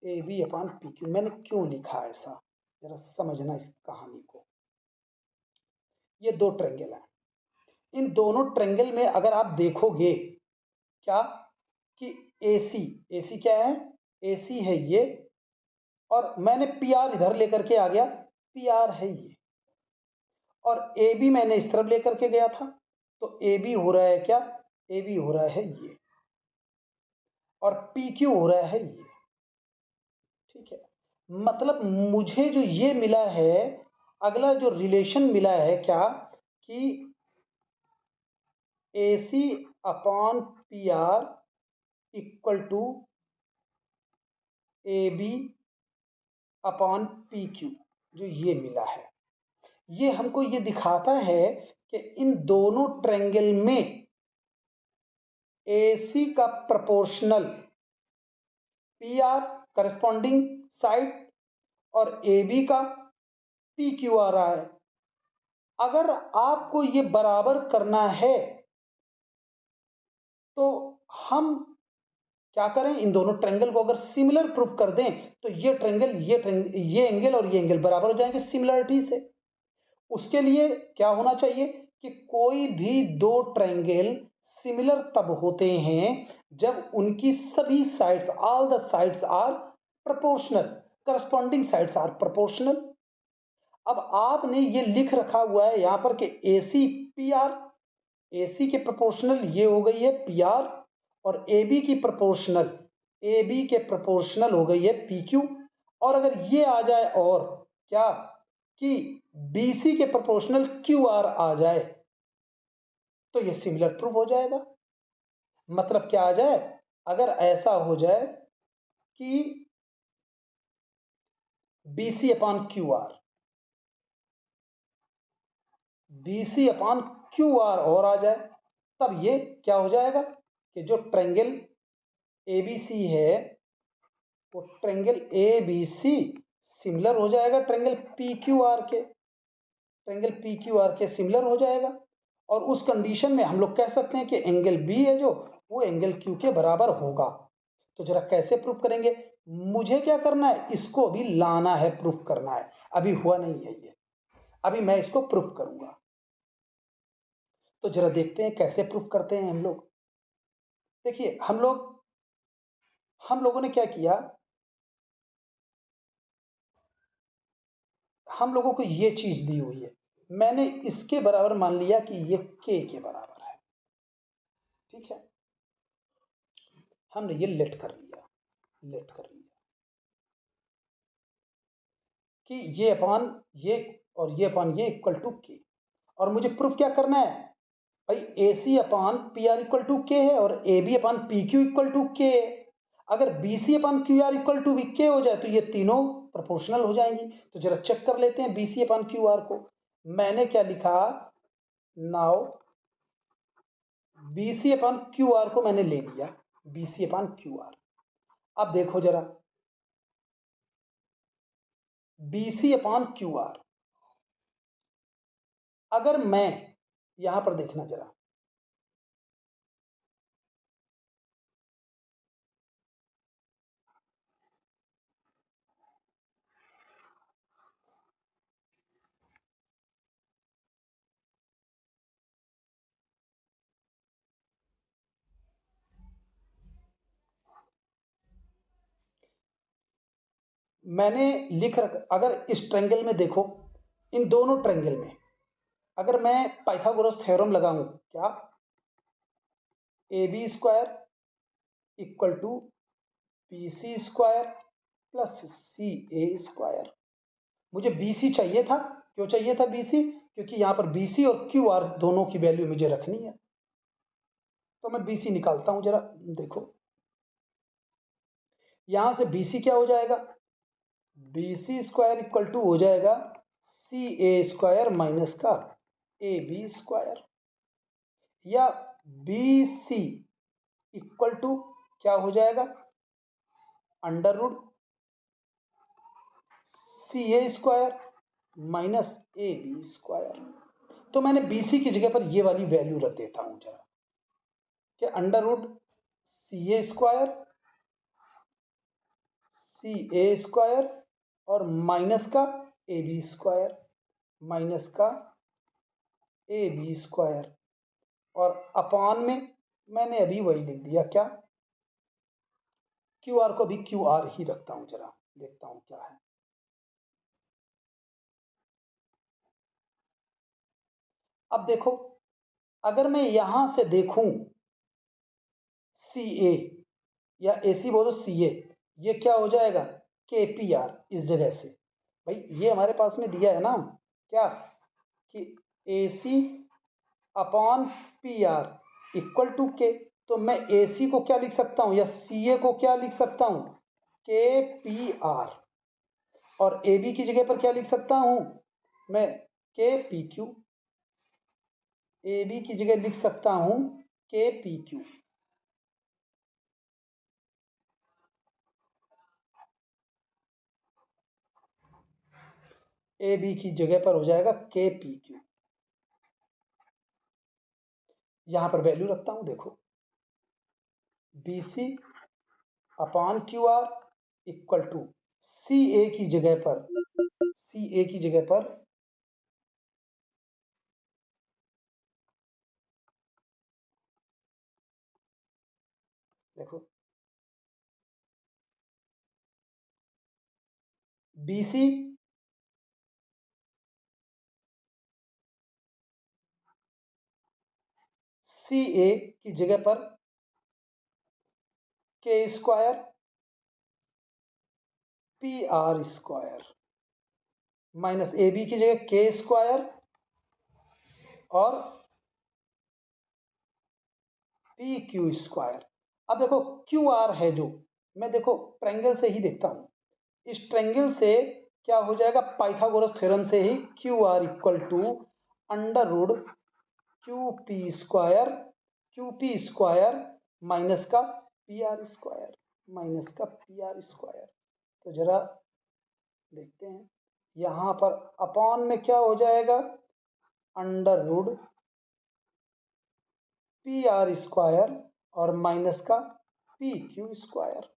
AB upon PQ। मैंने क्यों लिखा ऐसा, जरा समझना इस कहानी को। ये दो ट्रायंगल हैं, इन दोनों ट्रायंगल में अगर आप देखोगे क्या कि AC, AC क्या है, AC है ये, और मैंने PR इधर लेकर के आ गया, PR है ये, और AB मैंने इस तरफ लेकर के गया था, तो AB हो रहा है क्या, AB हो रहा है ये, और PQ हो रहा है ये। ठीक है, मतलब मुझे जो ये मिला है, अगला जो रिलेशन मिला है क्या, कि AC upon PR equal to AB upon PQ, जो ये मिला है, ये हमको ये दिखाता है कि इन दोनों ट्रायंगल में AC का प्रोपोर्शनल PR करस्पॉन्डिंग साइड और AB का PQ आ रहा है। अगर आपको ये बराबर करना है तो हम क्या करें, इन दोनों ट्रायंगल को अगर सिमिलर प्रूफ कर दें तो ये ट्रायंगल, ये एंगल और ये एंगल बराबर हो जाएंगे सिमिलरिटी से। उसके लिए क्या होना चाहिए कि कोई भी दो ट्रायंगल सिमिलर तब होते हैं जब उनकी सभी sides, all the sides are proportional, corresponding sides are proportional. अब आपने ये लिख रखा हुआ है यहां पर कि AC PR, AC के प्रोपोर्शनल ये हो गई है PR, और AB की प्रोपोर्शनल, AB के प्रोपोर्शनल हो गई है PQ। और अगर ये आ जाए और क्या कि BC के प्रोपोर्शनल QR आ जाए, तो ये सिमिलर प्रूफ हो जाएगा। मतलब क्या आ जाए, अगर ऐसा हो जाए कि BC upon QR, BC upon QR और आ जाए, तब ये क्या हो जाएगा कि जो ट्रायंगल ABC है वो ट्रायंगल ABC सिमिलर हो जाएगा ट्रायंगल PQR के, ट्रायंगल PQR के सिमिलर हो जाएगा। और उस कंडीशन में हम लोग कह सकते हैं कि एंगल B है जो, वो एंगल Q के बराबर होगा। तो जरा कैसे प्रूफ करेंगे, मुझे क्या करना है, इसको अभी लाना है, प्रूफ करना है, अभी हुआ नहीं है ये, अभी मैं इसको प्रूफ करूंगा। तो जरा देखते हैं कैसे प्रूफ करते हैं हम लोग। देखिए हम लोगों ने क्या किया, हम लोगों को ये चीज दी हुई है, मैंने इसके बराबर मान लिया कि ये K के बराबर है। ठीक है, हमने ये लेट कर लिया, लेट कर लिया। कि ये अपान ये और ये अपान ये इक्वल टू के, और मुझे प्रूफ क्या करना है भाई, A C upon P R equal to K है और A B upon P Q equal to K है। अगर B C upon Q R equal to K हो जाए तो ये तीनों प्रोपोर्शनल हो जाएंगी। तो जरा चेक कर लेते हैं B C upon Q R को। मैंने क्या लिखा, now B C upon Q R को मैंने ले लिया, B C upon Q R. अब देखो जरा B C upon Q R, अगर मैं यहां पर देखना जरा, मैंने लिख रख, अगर इस ट्रायंगल में देखो, इन दोनों ट्रायंगल में अगर मैं पाइथागोरस थ्योरम लगाऊं, क्या, A B square equal to B C square plus C A square. मुझे बी सी चाहिए था, क्यों चाहिए था बी सी, क्योंकि यहां पर बी सी और क्यू आर दोनों की वैल्यू मुझे रखनी है। तो मैं बी सी निकालता हूं, जरा देखो यहां से बी सी क्या हो जाएगा, B C square equal to हो जाएगा सी ए स्क्वायर माइनस का ए बी स्क्वायर, या बी सी इक्वल टू क्या हो जाएगा, under root C A square minus A B square. तो मैंने बी सी की जगह पर ये वाली वैल्यू रख देता हूं जरा, कि under root C A square C A square और माइनस का ए बी स्क्वायर, माइनस का ए बी स्क्वायर, और अपान में मैंने अभी वही लिख दिया, क्या, क्यू आर को भी क्यू आर ही रखता हूं, जरा देखता हूं क्या है। अब देखो अगर मैं यहां से देखूं सी ए या ए सी बोलो सी ए, ये क्या हो जाएगा, के पी आर इस जगह से। भाई ये हमारे पास में दिया है ना, क्या, कि A C upon P R equal to K, तो मैं ए सी को क्या लिख सकता हूं, या सी ए को क्या लिख सकता हूं, के पी आर, और ए बी की जगह पर क्या लिख सकता हूं मैं, के पी क्यू, ए बी की जगह लिख सकता हूं के पी क्यू। ए बी की जगह पर हो जाएगा के पी क्यू, यहां पर वैल्यू रखता हूं, देखो B C upon Q R equal to C A की जगह पर, सी ए की जगह पर देखो बी सी सी ए की जगह पर K square P R square, minus A B की जगह के स्क्वायर और पी क्यू स्क्वायर। अब देखो क्यू आर है जो, मैं देखो ट्रायंगल से ही देखता हूं, इस ट्रायंगल से क्या हो जाएगा, पाइथागोरस थ्योरम से ही Q R equal to under root Q P square minus का पी आर स्क्वायर, माइनस का पी आर स्क्वायर। तो जरा देखते हैं यहां पर अपॉन में क्या हो जाएगा, under root P R square और माइनस का पी क्यू स्क्वायर।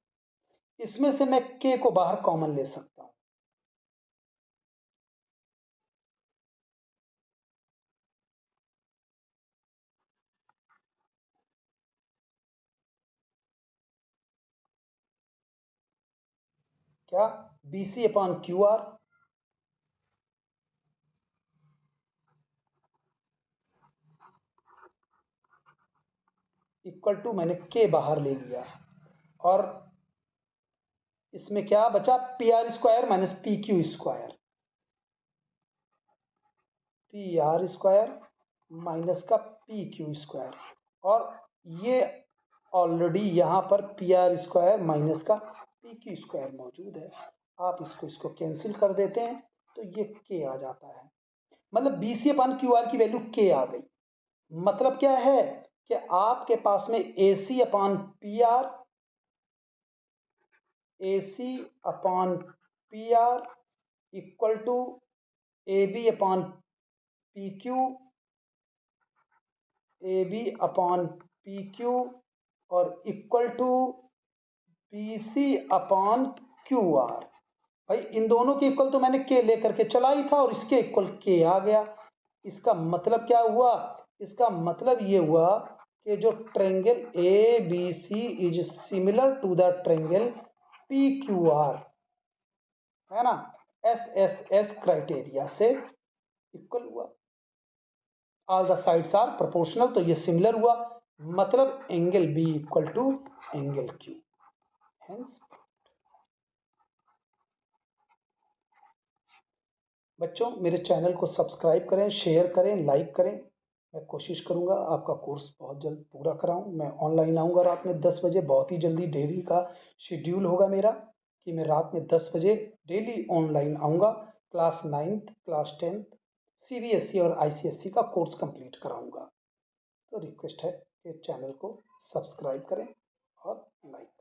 इसमें से मैं के को बाहर कॉमन ले सकता हूं, क्या, B C upon Q R equal to, मैंने के बाहर ले लिया, और इसमें क्या बचा, P R square minus P Q square, P R square minus का पी क्यू स्क्वायर, और ये ऑलरेडी यहाँ पर पी आर स्क्वायर माइनस का पी क्यू स्क्वायर मौजूद है। आप इसको कैंसिल कर देते हैं तो ये के आ जाता है, मतलब B C upon Q R की वैल्यू के आ गई। मतलब क्या है कि आपके पास में A C upon P R, A C upon P R equal to A B upon P Q, A B upon P Q और equal to P C upon Q R. भाई इन दोनों के इक्वल तो मैंने के लेकर के चला ही था और इसके इक्वल के आ गया। इसका मतलब क्या हुआ? इसका मतलब ये हुआ कि जो triangle A B C is similar to the triangle P Q R, है ना, एस एस एस क्राइटेरिया से इक्वल हुआ। All the sides are proportional, तो ये सिमिलर हुआ, मतलब angle B equal to angle Q. Hence बच्चों मेरे चैनल को सब्सक्राइब करें, शेयर करें, लाइक करें। मैं कोशिश करूंगा आपका कोर्स बहुत जल्द पूरा कराऊं। मैं ऑनलाइन आऊंगा रात में 10 बजे, बहुत ही जल्दी डेली का शेड्यूल होगा मेरा कि मैं रात में 10 बजे डेली ऑनलाइन आऊंगा। Class 9th, class 10th, CBSE और ICSE का कोर्स कंप्लीट कराऊंगा। तो रिक्वेस्ट है कि चैनल को सब्सक्राइब करें और लाइक करें।